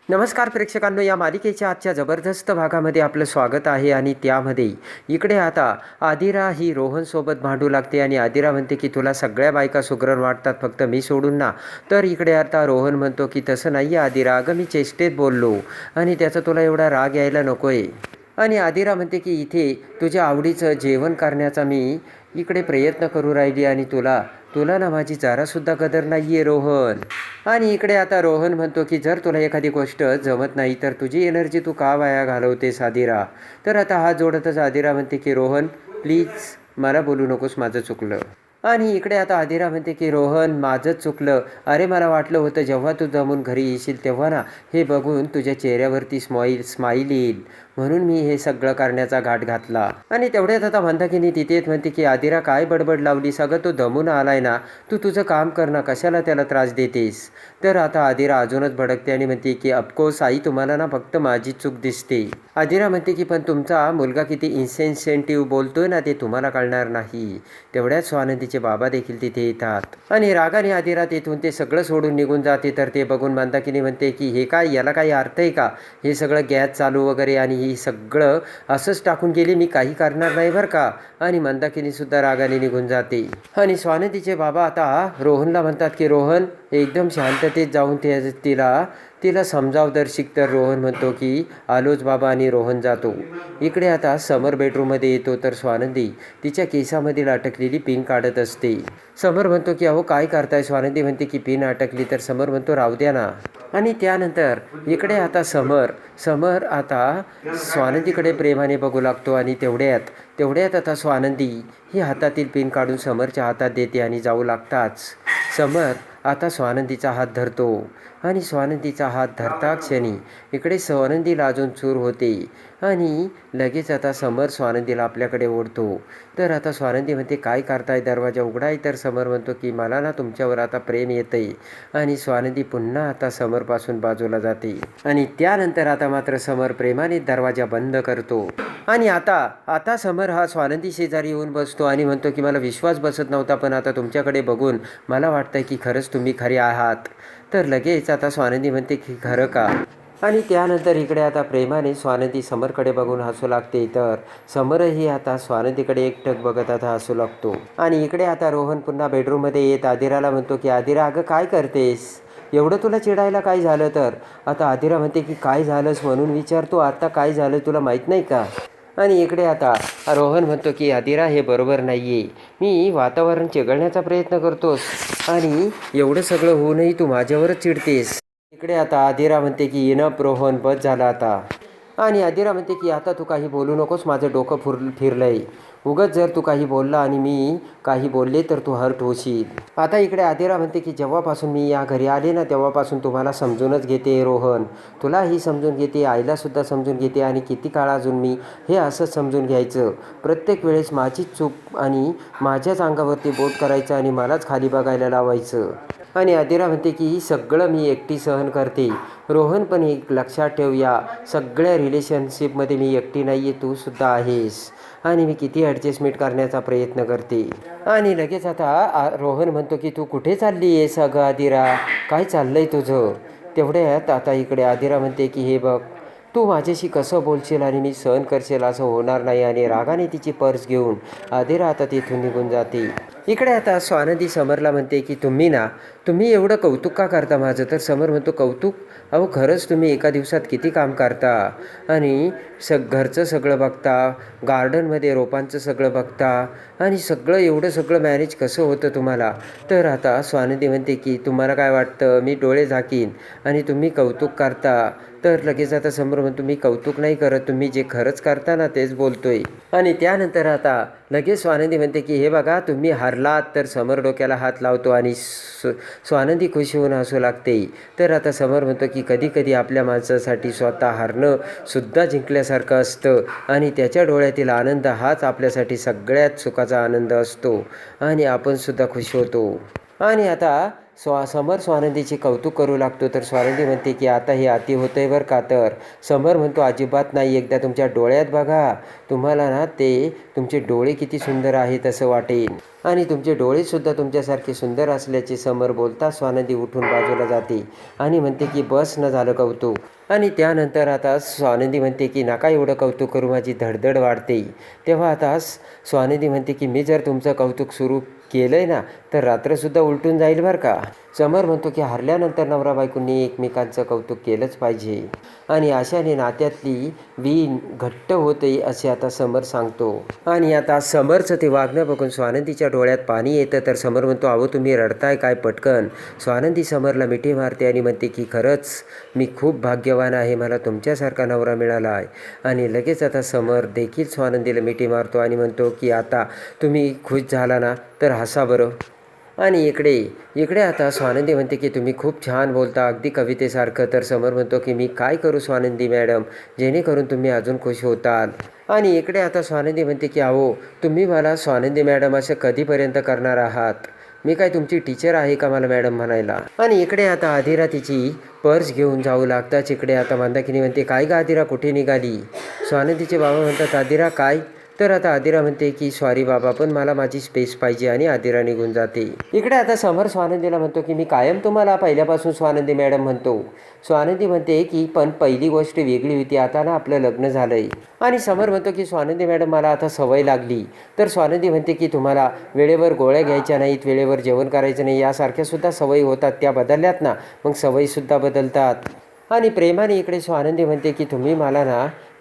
नमस्कार प्रेक्षकांनो, या मालिकेच्या आजच्या जबरदस्त भागामध्ये आपलं स्वागत आहे. आणि त्यामध्ये इकडे आता आदिरा ही रोहनसोबत भांडू लागते आणि आदिरा म्हणते की तुला सगळ्या बायका सुगरण वाटतात, फक्त मी सोडून ना. तर इकडे आता रोहन म्हणतो की तसं नाही आहे आदिरा, अगं मी चेष्टेत बोललो आणि त्याचा तुला एवढा राग यायला नको आहे. आणि आदिरा म्हणते की इथे तुझ्या आवडीचं जेवण करण्याचा मी इकडे प्रयत्न करू राहिली आणि तुला तुला ना माझी जरासुद्धा कदर नाही आहे रोहन. आणि इकडे आता रोहन म्हणतो की जर तुला एखादी गोष्ट जमत नाही तर तुझी एनर्जी तू का वाया घालवतेस आदिरा. तर आता हात जोडतच आदिरा म्हणते की रोहन प्लीज मला बोलू नकोस, माझं चुकलं. आणि इकडे आता आदिरा म्हणते की रोहन माझंच चुकलं, अरे मला वाटलं होतं जेव्हा तू जमून घरी येशील तेव्हा ना हे बघून तुझ्या चेहऱ्यावरती स्माईल येईल, म्हणून मी हे सगळं करण्याचा घाट घातला. आणि तेवढ्यात आता मंदाकिनी तिथे येत म्हणते की आदिरा काय बडबड लावली, सगळं तो दमून आलाय ना, तू तुझं काम कर ना, कशाला त्याला त्रास देतेस. तर आता आदिरा अजूनच भडकते आणि म्हणते की ऑफकोर्स आई, तुम्हाला ना फक्त माझी चूक दिसते. आदिरा म्हणते की पण तुमचा मुलगा किती इन्सेन्सिटिव्ह बोलतोय ना, ते तुम्हाला कळणार नाही. तेवढ्यात स्वानंदीचे बाबा देखील तिथे येतात आणि रागाने आदिरा तेथून ते सगळं सोडून निघून जाते. तर ते बघून मंदाकिनी म्हणते की हे काय, याला काही अर्थ आहे का, हे सगळं गॅस चालू वगैरे आणि ही सगळं असंच टाकून गेली, मी काही करणार नाही बरं का. आणि मंदाकिनी सुद्धा रागाने निघून जाते. आणि स्वानंदीचे बाबा आता रोहनला म्हणतात की रोहन एकदम शांततेत जाऊन तिला समजाव दर्शिक. तर रोहन म्हणतो की आलोच बाबा आणि रोहन जातो. इकडे आता समर बेडरूममध्ये येतो. तर स्वानंदी तिच्या केसामधील अटकलेली पिन काढत असते. समर म्हणतो की अहो काय करताय. स्वानंदी म्हणते की पिन अटकली. तर समर म्हणतो राहू द्या ना. आणि त्यानंतर इकडे आता समर आता स्वानंदीकडे प्रेमाने बघू लागतो आणि तेवढ्यात आता स्वानंदी ही हातातील पिन काढून समरच्या हातात देते आणि जाऊ लागताच समर आता स्वानंदीचा हात धरतो. आणि स्वानंदीचा हात धरता क्षणी इकडे स्वानंदीला अजून चूर होते आणि लगेच आता समर स्वानंदीला आपल्याकडे ओढतो. तर आता स्वानंदी म्हणते काय करताय, दरवाजा उघडाय. तर समर म्हणतो की मला ना तुमच्यावर आता प्रेम येतंय. आणि स्वानंदी पुन्हा आता समरपासून बाजूला जाते. आणि त्यानंतर आता मात्र समर प्रेमाने दरवाजा बंद करतो. आणि आता समर हा स्वानंदी शेजारी येऊन बसतो आणि म्हणतो की मला विश्वास बसत नव्हता, पण आता तुमच्याकडे बघून मला वाटतंय की खरंच तुम्ही खरे आहात. तर लगेच आता स्वानंदी म्हणते की खरं का. आणि त्यानंतर इकडे आता प्रेमाने स्वानंदी समरकडे बघून हसू लागते. तर समरही आता स्वानंदीकडे एकटक बघत आता हसू लागतो. आणि इकडे आता रोहन पुन्हा बेडरूममध्ये येत आदिराला म्हणतो की आदिरा अगं काय करतेस, एवढं तुला चिडायला काय झालं. तर आता आदिरा म्हणते की काय झालंस म्हणून विचारतो, आता काय झालं तुला माहीत नाही का. आणि इकडे आता रोहन म्हणतो की आदिरा हे बरोबर नाही आहे, मी वातावरण चिघळण्याचा प्रयत्न करतोस आणि एवढं सगळं होऊनही तू माझ्यावरच चिडतेस. इकडे आता आदिरा म्हणते की इनफ रोहन, बस झाला आता. आणि आदिरा म्हणते की आता तू काही बोलू नकोस, माझं डोकं फिरलंय. उगाच जर तू काही बोलला आणि मी काही बोलले तर तू हर्ट होशील. आता इकडे आदिरा म्हणते की जेव्हापासून मी या घरी आले ना तेव्हापासून तुम्हाला समजूनच घेते रोहन, तुलाही समजून घेते, आईलासुद्धा समजून घेते. आणि किती काळ अजून मी हे असंच समजून घ्यायचं, प्रत्येक वेळेस माझीच चूक आणि माझ्याच अंगावरती बोट करायचं आणि मलाच खाली बघायला लावायचं. आणि आदिरा म्हणते की ही सगळं मी एकटी सहन करते. रोहन पण एक लक्षात ठेव, या सगळ्या रिलेशनशिपमध्ये मी एकटी नाही आहे, तू सुद्धा आहेस. आणि मी किती ॲडजस्टमेंट करण्याचा प्रयत्न करते. आणि लगेच आता रोहन म्हणतो की तू कुठे चालली आहेस अगं आदिरा, काय चाललं आहे तुझं. तेवढ्यात आता इकडे आदिरा म्हणते की हे बघ, तू माझ्याशी कसं बोलशील आणि मी सहन करशील असं होणार नाही. आणि रागाने तिची पर्स घेऊन आदिरा आता तिथून निघून जाते. इकडे आता स्वानंदी समरला म्हणते की तुम्ही एवढं कौतुक का करता माझं. तर समर म्हणतो कौतुक, अहो खरंच तुम्ही एका दिवसात किती काम करता आणि घरचं सगळं बघता, गार्डनमध्ये रोपांचं सगळं बघता आणि सगळं एवढं सगळं मॅनेज कसं होतं तुम्हाला. तर आता स्वानंदी म्हणते की तुम्हाला काय वाटतं मी डोळे झाकीन आणि तुम्ही कौतुक करता. तर लगेच आता समोर म्हणतो मी कौतुक नाही करत, तुम्ही जे खरंच करता ना तेच बोलतोय. आणि त्यानंतर आता लगेच स्वानंदी म्हणते की हे बघा तुम्ही हरलात. तर समर डोक्याला हात लावतो आणि स्वानंदी खुशी होऊन हसू लागते. तर आता समर म्हणतो की कधी कधी आपल्या माणसासाठी स्वतः हारणं सुद्धा जिंकल्यासारखं असतं आणि त्याच्या डोळ्यातील आनंद हाच आपल्यासाठी सगळ्यात सुखाचा आनंद असतो आणि आपण सुद्धा खुश होतो. आणि आता समर स्वानंदीचे कौतुक करू लागतो. तर स्वानंदी म्हणते की आता हे अति होतं आहे बरं का. तर समर म्हणतो अजिबात नाही, एकदा तुमच्या डोळ्यात बघा, तुम्हाला ना ते तुमचे डोळे किती सुंदर आहेत असं वाटेल आणि तुमचे डोळेसुद्धा तुमच्यासारखे सुंदर असल्याचे समर बोलता स्वानंदी उठून बाजूला जाते आणि म्हणते की बस न झालं कौतुक. आणि त्यानंतर आता स्वानंदी म्हणते की नका एवढं कौतुक करू, माझी धडधड वाढते. तेव्हा आता स्वानंदी म्हणते की मी जर तुमचं कौतुक सुरू केलं आहे ना तर रात्रसुद्धा उलटून जाईल बरं का. समर म्हणतो की हरल्यानंतर नवरा बायकोंनी एकमेकांचं कौतुक केलंच पाहिजे आणि अशाने नात्यातली वीण घट्ट होते असे आता समर सांगतो. आणि आता समरचं ते वागणं बघून स्वानंदीच्या डोळ्यात पाणी येतं. तर समर म्हणतो अहो तुम्ही रडताय काय पटकन. स्वानंदी समरला मिठी मारते आणि म्हणते की खरंच मी खूप भाग्यवान आहे, मला तुमच्यासारखा नवरा मिळाला आहे. आणि लगेच आता समर देखील स्वानंदीला मिठी मारतो आणि म्हणतो की आता तुम्ही खुश झाला ना तर हसा बरं. आणि इकडे आता स्वानंदी म्हणते की तुम्ही खूप छान बोलता, अगदी कवितेसारखं. तर समर म्हणतो की मी काय करू स्वानंदी मॅडम जेणेकरून तुम्ही अजून खुश होताल. आणि इकडे आता स्वानंदी म्हणते की अहो तुम्ही मला स्वानंदी मॅडम असं कधीपर्यंत करणार आहात, मी काय तुमची टीचर आहे का मला मॅडम म्हणायला. आणि इकडे आता आदिरा तिची पर्स घेऊन जाऊ लागताच इकडे आता मंदाकिनी म्हणते काय ग आदिरा कुठे निघाली. स्वानंदीचे बाबा म्हणतात आदिरा काय. तर आता आदिरा म्हणते की सॉरी बाबा पण मला माझी स्पेस पाहिजे आणि आदिरा निघून जाते. इकडे आता समर स्वानंदीला म्हणतो की मी कायम तुम्हाला पहिल्यापासून स्वानंदी मॅडम म्हणतो. स्वानंदी म्हणते की पण पहिली गोष्ट वेगळी होती, आता ना आपलं लग्न झालं आहे. आणि समर म्हणतो की स्वानंदी मॅडम मला आता सवय लागली. तर स्वानंदी म्हणते की तुम्हाला वेळेवर गोळ्या घ्यायच्या नाहीत, वेळेवर जेवण करायचं नाही, यासारख्यासुद्धा सवयी होतात, त्या बदलल्यात ना मग सवयीसुद्धा बदलतात. आणि प्रेमाने इकडे स्वानंदी म्हणते की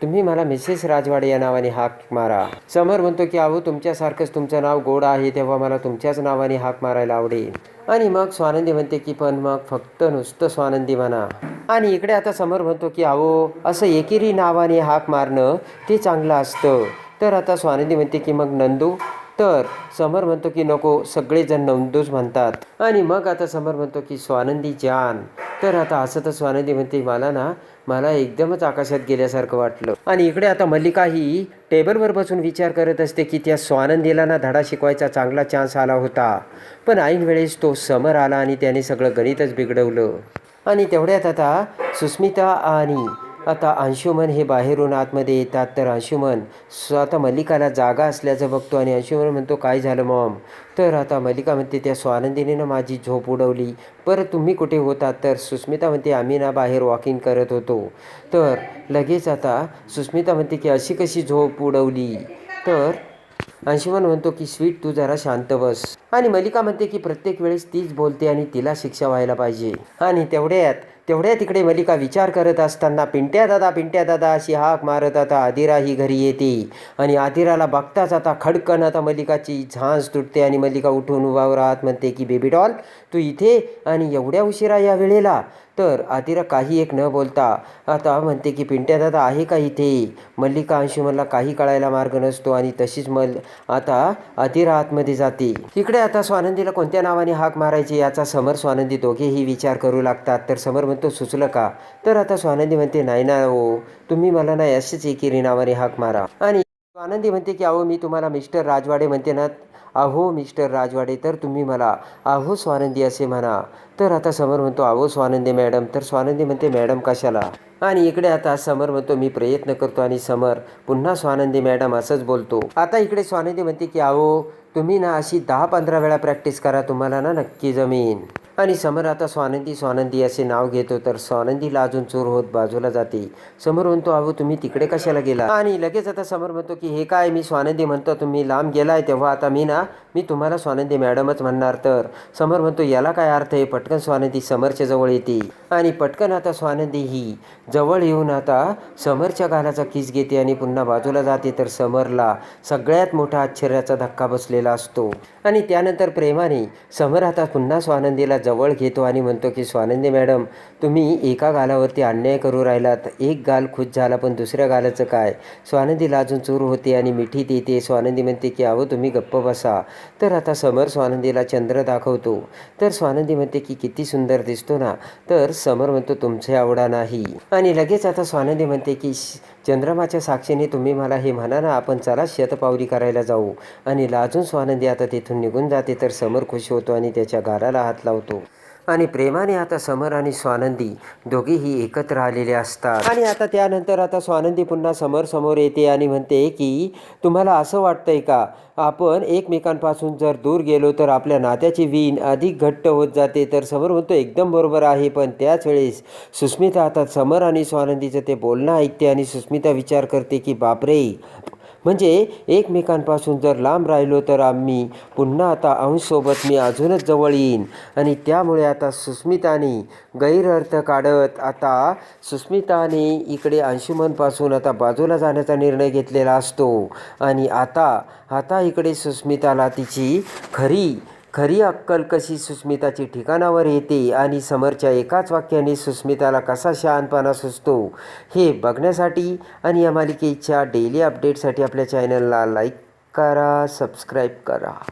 तुम्ही मला मिसेस राजवाडे या नावाने हाक मारा. समर म्हणतो की अहो तुमच्यासारखंच तुमचं नाव गोड आहे, तेव्हा मला तुमच्याच नावाने हाक मारायला आवडेल. आणि मग स्वानंदी म्हणते की पण मग फक्त नुसतं स्वानंदी म्हणा. आणि इकडे आता समर म्हणतो की अहो असं एकेरी नावाने हाक मारणं ते चांगलं असतं. तर आता स्वानंदी म्हणते की मग नंदू. तर समर म्हणतो की नको, सगळेजण नंदूच म्हणतात. आणि मग आता समर म्हणतो की स्वानंदी जान. तर आता असं तर स्वानंदी म्हणते मला एकदमच आकाशात गेल्यासारखं वाटलं. आणि इकडे आता मल्लिका ही टेबलवर बसून विचार करत असते की त्या स्वानंदीला ना धडा शिकवायचा चांगला चान्स आला होता, पण ऐन वेळेस तो समर आला आणि त्याने सगळं गणितच बिघडवलं. आणि तेवढ्यात आता सुस्मिता आणि आता अंशुमन हे बाहेरून आतमध्ये येतात. तर अंशुमन आता मल्लिकाला जागा असल्याचं बघतो आणि अंशुमन म्हणतो काय झालं मॉम. तर आता मल्लिका म्हणते त्या स्वानंदीने ना माझी झोप उडवली. परत तुम्ही कुठे होतात. तर सुस्मिता म्हणते आम्ही ना बाहेर वॉकिंग करत होतो. तर लगेच आता सुस्मिता म्हणते की अशी कशी झोप उडवली. तर अंशुमन म्हणतो की स्वीट तू जरा शांत बस. आणि मल्लिका म्हणते की प्रत्येक वेळेस तीच बोलते आणि तिला शिक्षा व्हायला पाहिजे. आणि तेवढ्यात इकडे मल्लिका विचार करत असताना पिंट्या दादा अशी हाक मारत आता आदिरा ही घरी येते. आणि आदिराला बघताच आता खडकन आता मल्लिकाची झांज तुटते आणि मल्लिका उठून उभा राहत म्हणते की बेबी डॉल तू इथे आणि एवढ्या उशिरा या वेळेला. तर आदिरा काही एक न बोलता आता म्हणते की पिंट्या दादा आहे का इथे. मल्लिका अंशुमनला काही कळायला मार्ग नसतो आणि तशीच आता आदिरा आतमध्ये जाते. इकडे आता स्वानंदीला कोणत्या नावाने हाक मारायची याचा समर स्वानंदी दोघेही विचार करू लागतात. तर समर म्हणतो सुचलं का. तर आता स्वानंदी म्हणते नाही ना हो, तुम्ही मला ना अशीच एकेरी नावाने हाक मारा. आणि स्वानंदी म्हणते की अहो मी तुम्हाला मिस्टर राजवाडे म्हणते ना, अहो मिस्टर राजवाडे, तर तुम्ही मला अहो स्वानंदी असे म्हणा. तर आता समर म्हणतो अहो स्वानंदी मॅडम. तर स्वानंदी म्हणते मॅडम कशाला. आणि इकडे आता समर म्हणतो मी प्रयत्न करतो आणि समर पुन्हा स्वानंदी मॅडम असंच बोलतो. आता इकडे स्वानंदी म्हणते की अहो तुम्ही ना अशी 10-15 वेळा प्रॅक्टिस करा, तुम्हाला ना नक्की जमेन. आणि समर आता स्वानंदी असे नाव घेतो. तर स्वानंदीला अजून चोर होत बाजूला जाते. समर म्हणतो अहो तुम्ही तिकडे कशाला गेला. आणि लगेच आता समर म्हणतो की हे काय मी स्वानंदी म्हणतो तुम्ही लांब गेलाय, तेव्हा आता मी तुम्हाला स्वानंदी मॅडमच म्हणणार. तर समर म्हणतो याला काय अर्थ आहे. पटकन स्वानंदी समरच्या जवळ येते आणि पटकन आता स्वानंदी ही जवळ येऊन आता समरच्या गालाचा किस घेते आणि पुन्हा बाजूला जाते. तर समरला सगळ्यात मोठा आश्चर्याचा धक्का बसलेला असतो. आणि त्यानंतर प्रेमाने समर आता पुन्हा स्वानंदीला जवळ घेतो आणि म्हणतो की स्वानंदी मॅडम तुम्ही एका गालावरती अन्याय करू राहिलात. एक गाल खुश झाला पण दुसऱ्या गालाचं काय. स्वानंदीला अजून चूर होते आणि मिठी देते. स्वानंदी म्हणते की अहो तुम्ही गप्प बसा. तर आता समर स्वानंदीला चंद्र दाखवतो. तर स्वानंदी म्हणते की किती सुंदर दिसतो ना. तर समर म्हणतो तुमचे आवडा नाही. आणि लगेच आता स्वानंदी म्हणते की चंद्रमाच्या साक्षीने तुम्ही मला हे म्हणा ना, आपण चला शतपावली करायला जाऊ. आणि लाजून स्वानंदी आता तिथून निघून जाते. तर समर खुश होतो आणि त्याच्या गालाला हात लावतो. आणि प्रेमाने आता समर आणि स्वानंदी दोघेही एकत्र आलेले असतात. आणि आता त्यानंतर आता स्वानंदी पुन्हा समोर येते आणि म्हणते की तुम्हाला असं वाटतंय का आपण एकमेकांपासून जर दूर गेलो तर आपल्या नात्याची वीण अधिक घट्ट होत जाते. तर समर म्हणतो एकदम बरोबर आहे. पण त्याच वेळेस सुस्मिता आता समर आणि स्वानंदीचं ते बोलणं ऐकते आणि सुस्मिता विचार करते की बापरे, म्हणजे एकमेकांपासून जर लांब राहिलो तर आम्ही पुन्हा आता अंशसोबत मी अजूनच जवळ येईन. आणि त्यामुळे आता सुस्मिताने गैरअर्थ काढत आता सुस्मिताने इकडे अंशुमनपासून आता बाजूला जाण्याचा निर्णय घेतलेला असतो. आणि आता इकडे सुस्मिताला तिची खरी अक्कल कशी सुस्मिताची ठिकाणावर येते आणि समरच्या एकाच वाक्याने सुस्मिताला कसा शहाणपणा सुचतो हे बघण्यासाठी आणि या मालिकेच्या डेली अपडेटसाठी आपल्या चॅनलला लाईक करा, सबस्क्राईब करा.